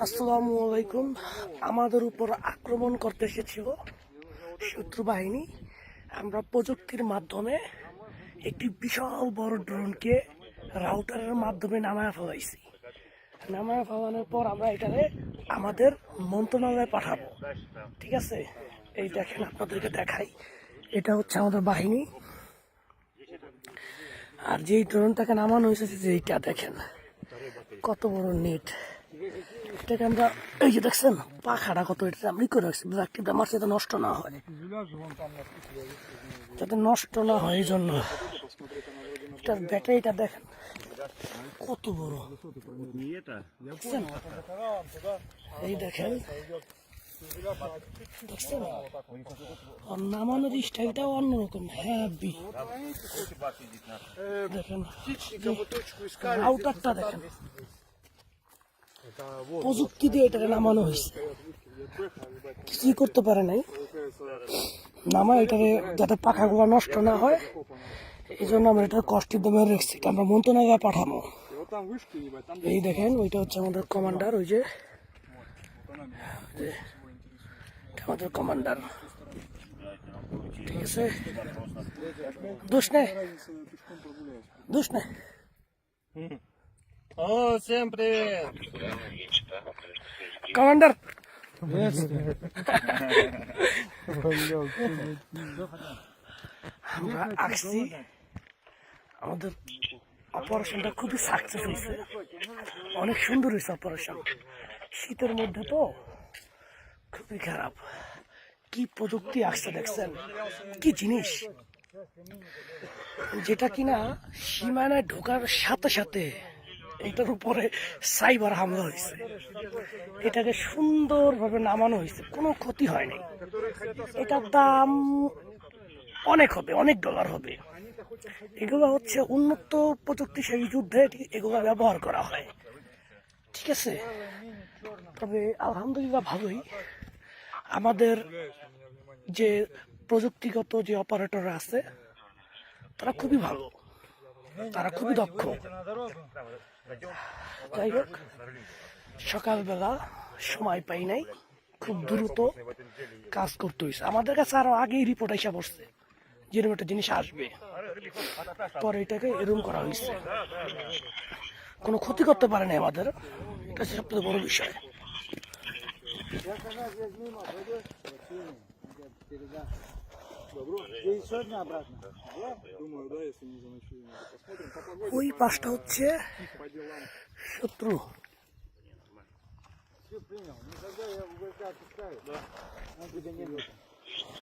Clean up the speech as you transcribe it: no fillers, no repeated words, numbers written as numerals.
আসসালামু আলাইকুম। আমাদের উপর আক্রমণ করতে এসেছিল শত্রু বাহিনী। আমরা প্রযুক্তির মাধ্যমে একটি বিশাল বড় ড্রোনকে রাউটারের মাধ্যমে নামায় ফেলাইছি। নামায় ফেলানোর পর আমরা এটাকে আমাদের মন্ত্রণালয়ে পাঠাবো। ঠিক আছে, এই দেখেন, আপনাদেরকে দেখাই। এটা হচ্ছে আমাদের বাহিনী। আর যেই ড্রোনটাকে নামানো হয়েছে, যেইটা দেখেন কত বড় নেট। এটাকে আমরা, এই যে দেখছেন পাখাটা কত, এটা আমি করে রাখছি ব্ল্যাকটিটা আমার যাতে নষ্ট না হয়, যাতে নষ্ট না হয়। এই জন্য এটার ব্যাটারিটা দেখেন কত বড়, এই দেখেন, দেখছেন? আর নামানোর স্টাইলটাও অন্যরকম, হ্যাভি। দেখেন রাউটারটা দেখেন, প্রযুক্তি দিয়ে এটাকে নামানো হয়েছে। কিছুই করতে পারে নাই, নামা এটাকে যাতে পাখাগুলো নষ্ট না হয়, এই জন্য আমরা এটা কষ্টের দামে রেখেছি। আমরা মন্ত্রণালয়ে পাঠাবো। এই দেখেন, ওইটা হচ্ছে আমাদের কমান্ডার, ওই যে আমাদের কমান্ডার। ঠিক আছে, দোষ নেই, দোষ নেই। О, всем привет! কমান্ডার, আমরা আসছি। আমাদের অপারেশনটা খুবই সাকসেস হয়েছে, অনেক সুন্দর হয়েছে অপারেশন। শীতের মধ্যে তো খুবই খারাপ। কি প্রযুক্তি আসছে দেখছেন, কি জিনিস, যেটা কিনা সীমানায় ঢোকার সাথে সাথে এটার উপরে সাইবার হামলা হয়েছে। এটাকে সুন্দরভাবে নামানো হয়েছে, কোনো ক্ষতি হয়নি। এটার দাম অনেক হবে, অনেক ডলার হবে। এগুলো হচ্ছে উন্নত প্রযুক্তিশালী যুদ্ধে এগুলো ব্যবহার করা হয়। ঠিক আছে, তবে আলহামদুলিল্লাহ ভালোই। আমাদের যে প্রযুক্তিগত যে অপারেটর আছে, তারা খুবই ভালো, তারা খুবই দক্ষ। যাই হোক, সকালবেলা সময় পাই নাই, খুব দ্রুত কাজ করতে হয়েছে। আমাদের কাছে আরো আগেই রিপোর্ট এসে পড়ছে যেরকম একটা জিনিস আসবে, পরে এটাকে এরকম করা হয়েছে। কোনো ক্ষতি করতে পারে না আমাদের, এটা হচ্ছে সবথেকে বড় বিষয়। ওই পাশটা হচ্ছে শত্রু।